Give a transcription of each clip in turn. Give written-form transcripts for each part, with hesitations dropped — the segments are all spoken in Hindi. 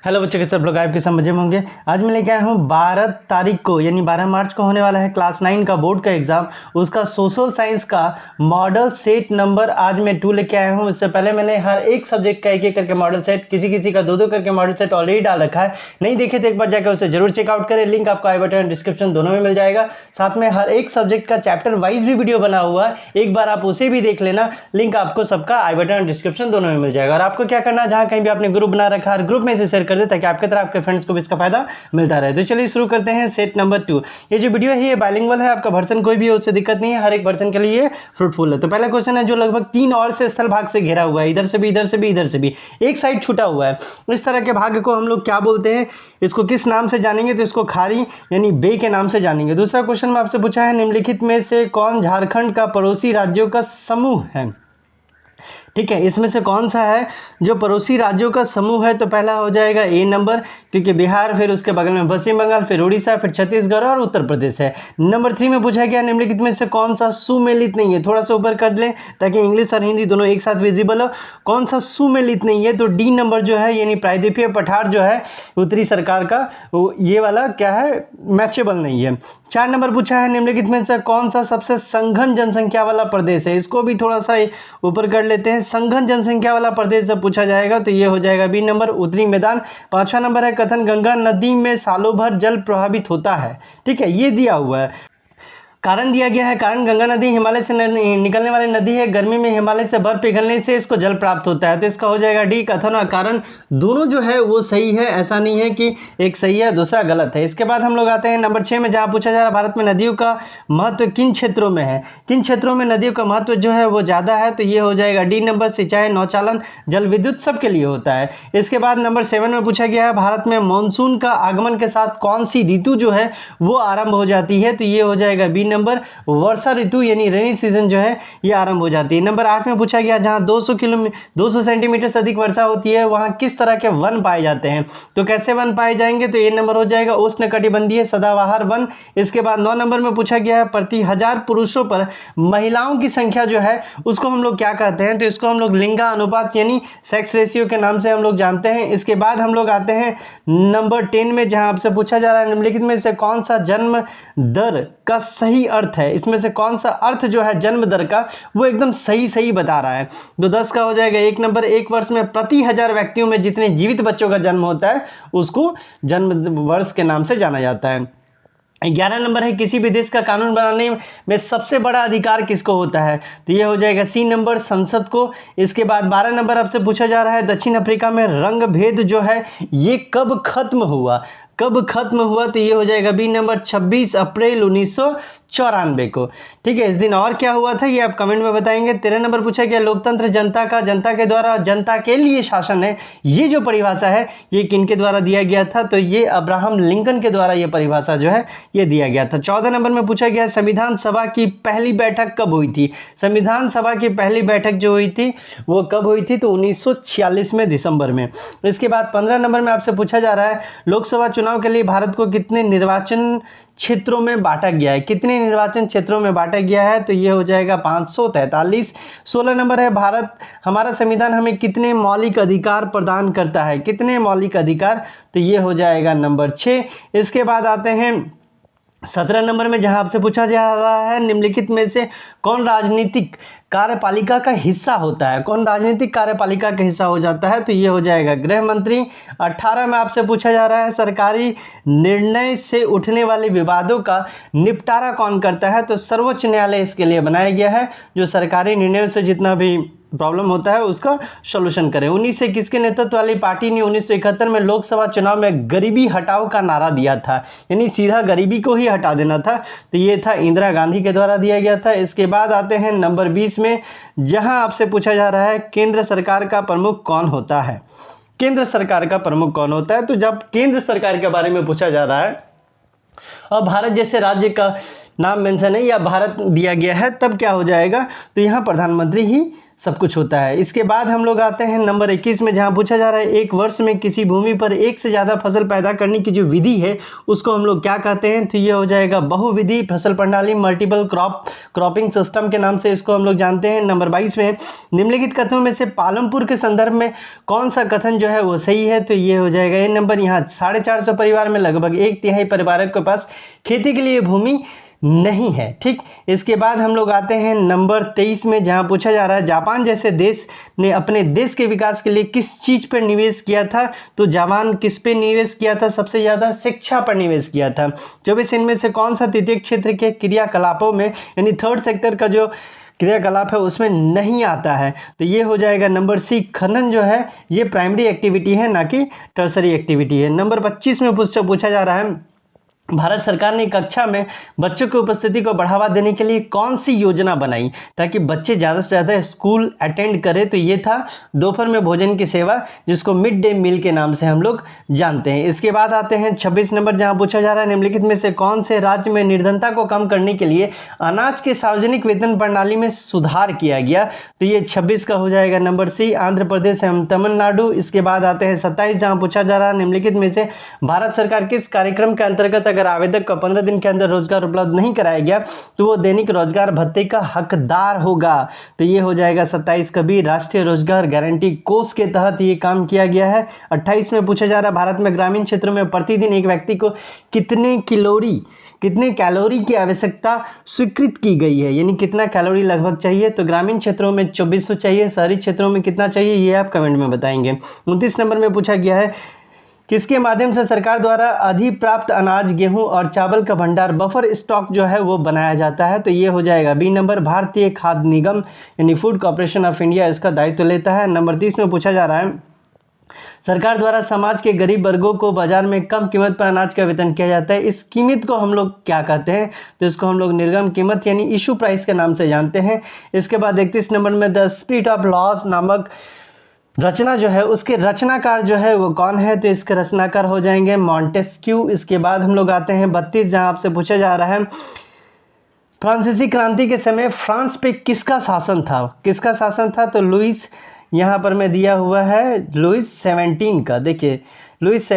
हेलो बच्चों के सब लोग आपके सब मजे में होंगे। आज मैं लेके आया हूँ 12 तारीख को यानी 12 मार्च को होने वाला है क्लास 9 का बोर्ड का एग्जाम, उसका सोशल साइंस का मॉडल सेट नंबर आज मैं 2 लेके आया हूँ। इससे पहले मैंने हर एक सब्जेक्ट का एक करके मॉडल सेट, किसी का दो करके मॉडल सेट ऑलरेडी डाल रखा है। नहीं देखे तो एक बार जाकर उसे जरूर चेकआउट करें, लिंक आपको आई बटन डिस्क्रिप्शन दोनों में मिल जाएगा। साथ में हर एक सब्जेक्ट का चैप्टर वाइज भी वीडियो बना हुआ है, एक बार आप उसे भी देख लेना, लिंक आपको सबका आई बटन डिस्क्रिप्शन दोनों में मिल जाएगा। और आपको क्या करना है, जहाँ कहीं भी आपने ग्रुप बना रखा है ग्रुप में इसे शेयर कर दे ताकि आपके तरह आपके फ्रेंड्स को भी इसका फायदा मिलता रहे। तो चलिए शुरू करते हैं सेट नंबर 2। ये जो वीडियो है ये बाइलिंगुअल है, आपका वर्जन कोई भी हो उससे दिक्कत नहीं है, हर एक वर्जन के लिए फ्रूटफुल है। तो पहला क्वेश्चन है जो लगभग 3 और से स्थल भाग से घिरा हुआ है, इधर से भी इधर से भी इधर से भी, एक साइड छूटा हुआ है। इस तरह के भाग को हम लोग क्या बोलते हैं, इसको किस नाम से जानेंगे, तो इसको खाड़ी यानी बे के नाम से जानेंगे। दूसरा क्वेश्चन में आपसे पूछा है निम्नलिखित में से कौन झारखंड का पड़ोसी राज्यों का समूह है। ठीक है, इसमें से कौन सा है जो पड़ोसी राज्यों का समूह है, तो पहला हो जाएगा ए नंबर, क्योंकि बिहार, फिर उसके बगल में पश्चिम बंगाल, फिर उड़ीसा, फिर छत्तीसगढ़ और उत्तर प्रदेश है। नंबर 3 में पूछा गया निम्नलिखित में से कौन सा सुमेलित नहीं है, थोड़ा सा ऊपर कर लें ताकि इंग्लिश और हिंदी दोनों एक साथ विजिबल हो। कौन सा सुमेलित नहीं है, तो डी नंबर जो है यानी प्रायद्वीपीय पठार जो है उत्तरी सरकार का, ये वाला क्या है, मैचेबल नहीं है। 4 नंबर पूछा है निम्नलिखित में से कौन सा सबसे संघन जनसंख्या वाला प्रदेश है, इसको भी थोड़ा सा ऊपर कर लेते हैं। संघन जनसंख्या वाला प्रदेश जब पूछा जाएगा तो ये हो जाएगा बी नंबर, उत्तरी मैदान। 5वां नंबर है कथन गंगा नदी में सालों भर जल प्रभावित होता है। ठीक है, ये दिया हुआ है, कारण दिया गया है, कारण गंगा नदी हिमालय से निकलने वाली नदी है, गर्मी में हिमालय से बर्फ पिघलने से इसको जल प्राप्त होता है। तो इसका हो जाएगा डी, कथन और कारण दोनों जो है वो सही है, ऐसा नहीं है कि एक सही है दूसरा गलत है। इसके बाद हम लोग आते हैं नंबर 6 में, जहाँ पूछा जा रहा है भारत में नदियों का महत्व किन क्षेत्रों में है, किन क्षेत्रों में नदियों का महत्व जो है वो ज़्यादा है, तो ये हो जाएगा डी नंबर, सिंचाई, नौचालन, जल विद्युत सबके लिए होता है। इसके बाद नंबर 7 में पूछा गया है भारत में मानसून का आगमन के साथ कौन सी ऋतु जो है वो आरंभ हो जाती है, तो ये हो जाएगा बी नंबर, वर्षा ऋतु यानी रेनी सीजन जो है ये आरंभ हो जाती है। नंबर 8 में पूछा गया जहां 200 सेंटीमीटर से अधिक वर्षा होती है वहां किस तरह के वन पाए जाते हैं, तो कैसे वन पाए जाएंगे, तो ये नंबर हो जाएगा उष्णकटिबंधीय सदाबहार वन। इसके बाद 9 नंबर में पूछा गया है प्रति 1000 पुरुषों पर महिलाओं की संख्या जो है उसको हम लोग क्या कहते हैं, तो इसको हम लोग लिंगा अनुपात यानी सेक्स रेशियो के नाम से हम लोग जानते हैं। इसके बाद हम लोग आते हैं नंबर 10 में, जहां आपसे पूछा जा रहा है निम्नलिखित में से कौन सा जन्म दर का सही अर्थ है, इसमें से कौन सा अर्थ जो है जन्म दर का वो एकदम सही बता रहा है। तो 10 का हो जाएगा 1 नंबर, एक वर्ष में प्रति 1000 व्यक्तियों में जितने जीवित बच्चों का जन्म होता है उसको जन्म वर्ष के नाम से जाना जाता है। 11 नंबर है किसी भी देश का कानून बनाने में सबसे बड़ा अधिकार किसको होता है, तो ये हो जाएगा सी नंबर, संसद को। इसके बाद 12 नंबर आपसे पूछा जा रहा है दक्षिण अफ्रीका में रंग भेद जो है ये कब खत्म हुआ, कब खत्म हुआ, तो ये हो जाएगा बी नंबर, 26 अप्रैल 1994 को। ठीक है, इस दिन और क्या हुआ था ये आप कमेंट में बताएंगे। 13 नंबर पूछा गया लोकतंत्र जनता का, जनता के द्वारा जनता के लिए शासन है, ये जो परिभाषा है ये किनके द्वारा दिया गया था, तो ये अब्राहम लिंकन के द्वारा ये परिभाषा जो है ये दिया गया था। 14 नंबर में पूछा गया संविधान सभा की पहली बैठक कब हुई थी, संविधान सभा की पहली बैठक जो हुई थी वो कब हुई थी, तो 1946 में दिसंबर में। इसके बाद 15 नंबर में आपसे पूछा जा रहा है लोकसभा चुनाव के लिए भारत को कितने निर्वाचन क्षेत्रों में बांटा गया है, कितने निर्वाचन क्षेत्रों में बांटा गया है, तो ये हो जाएगा 543। 16 नंबर है भारत हमारा संविधान हमें कितने मौलिक अधिकार प्रदान करता है, कितने मौलिक अधिकार, तो ये हो जाएगा नंबर 6। इसके बाद आते हैं 17 नंबर में, जहां आपसे पूछा जा रहा है निम्नलिखित में से कौन राजनीतिक कार्यपालिका का हिस्सा होता है, कौन राजनीतिक कार्यपालिका का हिस्सा हो जाता है, तो ये हो जाएगा गृह मंत्री। 18 में आपसे पूछा जा रहा है सरकारी निर्णय से उठने वाले विवादों का निपटारा कौन करता है, तो सर्वोच्च न्यायालय इसके लिए बनाया गया है, जो सरकारी निर्णयों से जितना भी प्रॉब्लम होता है उसका सॉल्यूशन करें। 19 से किसके नेतृत्व वाली पार्टी ने 1971 में लोकसभा चुनाव में गरीबी हटाओ का नारा दिया था, यानी सीधा गरीबी को ही हटा देना था, तो ये था इंदिरा गांधी के द्वारा दिया गया था। इसके बाद आते हैं नंबर 20 में, जहां आपसे पूछा जा रहा है केंद्र सरकार का प्रमुख कौन होता है, केंद्र सरकार का प्रमुख कौन होता है, तो जब केंद्र सरकार के बारे में पूछा जा रहा है और भारत जैसे राज्य का नाम मेंशन है या भारत दिया गया है तब क्या हो जाएगा, तो यहाँ प्रधानमंत्री ही सब कुछ होता है। इसके बाद हम लोग आते हैं नंबर 21 में, जहाँ पूछा जा रहा है एक वर्ष में किसी भूमि पर एक से ज़्यादा फसल पैदा करने की जो विधि है उसको हम लोग क्या कहते हैं, तो ये हो जाएगा बहुविधि फसल प्रणाली, मल्टीपल क्रॉपिंग सिस्टम के नाम से इसको हम लोग जानते हैं। नंबर 22 में निम्नलिखित कथनों में से पालमपुर के संदर्भ में कौन सा कथन जो है वो सही है, तो ये हो जाएगा ये नंबर। यहाँ 450 परिवार में लगभग 1/3 परिवारों के पास खेती के लिए भूमि नहीं है। ठीक, इसके बाद हम लोग आते हैं नंबर 23 में, जहां पूछा जा रहा है जापान जैसे देश ने अपने देश के विकास के लिए किस चीज़ पर निवेश किया था, तो जापान किस पे निवेश किया था, सबसे ज़्यादा शिक्षा पर निवेश किया था। 24 इनमें से कौन सा तृतीय क्षेत्र के क्रियाकलापों में यानी थर्ड सेक्टर का जो क्रियाकलाप है उसमें नहीं आता है, तो ये हो जाएगा नंबर सी। खनन जो है ये प्राइमरी एक्टिविटी है ना कि टर्सरी एक्टिविटी है। नंबर 25 में पूछा जा रहा है भारत सरकार ने कक्षा में बच्चों की उपस्थिति को बढ़ावा देने के लिए कौन सी योजना बनाई ताकि बच्चे ज़्यादा से ज़्यादा स्कूल अटेंड करें, तो ये था दोपहर में भोजन की सेवा जिसको मिड डे मील के नाम से हम लोग जानते हैं। इसके बाद आते हैं 26 नंबर, जहां पूछा जा रहा है निम्नलिखित में से कौन से राज्य में निर्धनता को कम करने के लिए अनाज के सार्वजनिक वितरण प्रणाली में सुधार किया गया, तो ये 26 का हो जाएगा नंबर सी, आंध्र प्रदेश एवं तमिलनाडु। इसके बाद आते हैं 27, जहाँ पूछा जा रहा है निम्नलिखित में से भारत सरकार किस कार्यक्रम के अंतर्गत अगर आवेदक को 15 दिन के अंदर रोजगार उपलब्ध नहीं कराया गया तो वो दैनिक रोजगार भत्ते का हकदार होगा, तो ये हो जाएगा 27 का भी। राष्ट्रीय रोजगार गारंटी कोष के तहत ये काम किया गया है। 28 में पूछा जा रहा है भारत में ग्रामीण क्षेत्रों में प्रतिदिन एक व्यक्ति को कितने कैलोरी की आवश्यकता स्वीकृत की गई है, यानी कितना कैलोरी लगभग चाहिए, तो ग्रामीण क्षेत्रों में 2400 चाहिए, शहरी क्षेत्रों में कितना चाहिए ये आप कमेंट में बताएंगे। 29 नंबर में पूछा गया है किसके माध्यम से सरकार द्वारा अधिप्राप्त अनाज, गेहूं और चावल का भंडार बफर स्टॉक जो है वो बनाया जाता है, तो ये हो जाएगा बी नंबर, भारतीय खाद्य निगम यानी फूड कॉर्पोरेशन ऑफ इंडिया इसका दायित्व लेता है। नंबर 30 में पूछा जा रहा है सरकार द्वारा समाज के गरीब वर्गों को बाजार में कम कीमत पर अनाज का वितरण किया जाता है, इस कीमत को हम लोग क्या कहते हैं, तो इसको हम लोग निर्गम कीमत यानी इशू प्राइस के नाम से जानते हैं। इसके बाद 31 नंबर में द स्पिरिट ऑफ लॉस नामक रचना जो है उसके रचनाकार जो है वो कौन है, तो इसके रचनाकार हो जाएंगे मॉन्टेस्क्यू। इसके बाद हम लोग आते हैं 32, जहां आपसे पूछा जा रहा है फ्रांसीसी क्रांति के समय फ्रांस पे किसका शासन था, तो लुइस, यहाँ पर मैं दिया हुआ है लुइस 17 का, देखिए लुइस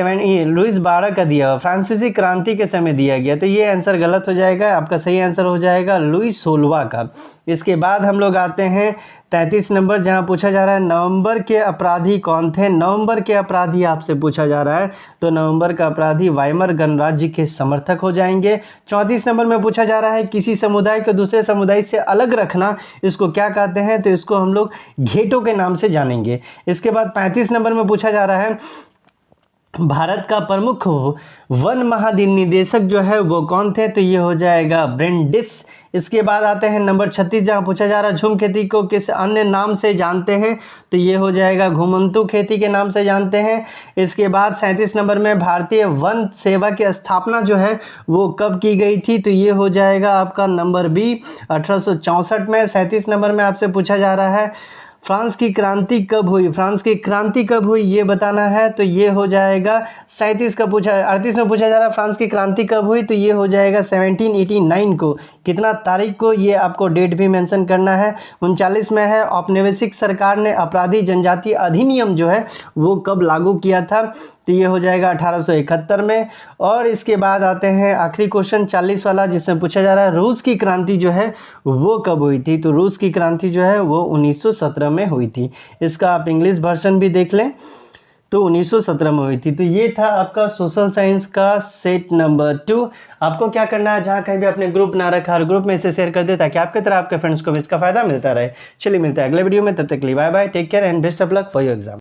12 का दिया हुआ, फ्रांसीसी क्रांति के समय दिया गया, तो ये आंसर गलत हो जाएगा, आपका सही आंसर हो जाएगा लुइस 16 का। इसके बाद हम लोग आते हैं 33 नंबर, जहां पूछा जा रहा है नवंबर के अपराधी कौन थे, नवंबर के अपराधी आपसे पूछा जा रहा है, तो नवंबर का अपराधी वाइमर गणराज्य के समर्थक हो जाएंगे। 34 नंबर में पूछा जा रहा है किसी समुदाय को दूसरे समुदाय से अलग रखना इसको क्या कहते हैं, तो इसको हम लोग घेटों के नाम से जानेंगे। इसके बाद 35 नंबर में पूछा जा रहा है भारत का प्रमुख वन महानिदेशक जो है वो कौन थे, तो ये हो जाएगा ब्रेंडिस। इसके बाद आते हैं नंबर 36, जहाँ पूछा जा रहा है झूम खेती को किस अन्य नाम से जानते हैं, तो ये हो जाएगा घुमंतू खेती के नाम से जानते हैं। इसके बाद 37 नंबर में भारतीय वन सेवा की स्थापना जो है वो कब की गई थी, तो ये हो जाएगा आपका नंबर बी 1864 में। 37 नंबर में आपसे पूछा जा रहा है फ्रांस की क्रांति कब हुई ये बताना है, तो ये हो जाएगा 38 में पूछा जा रहा है फ्रांस की क्रांति कब हुई, तो ये हो जाएगा 1789 को, कितना तारीख को ये आपको डेट भी मेंशन करना है। 39 में है औपनिवेशिक सरकार ने अपराधी जनजाति अधिनियम जो है वो कब लागू किया था, तो ये हो जाएगा 1871 में। और इसके बाद आते हैं आखिरी क्वेश्चन 40 वाला, जिसमें पूछा जा रहा है रूस की क्रांति जो है वो कब हुई थी, तो रूस की क्रांति जो है वो 1917 में हुई थी। इसका आप इंग्लिश वर्जन भी देख लें तो 1917 में हुई थी। तो ये था आपका सोशल साइंस का सेट नंबर 2। आपको क्या करना है, जहाँ कहीं भी अपने ग्रुप ना रखा हर ग्रुप में इसे शेयर कर दे ताकि आपके तरह आपके फ्रेंड्स को भी इसका फायदा मिलता रहे। चलिए मिलता है अगले वीडियो में, तब तक के लिए bye bye, take care and best of luck for your exam.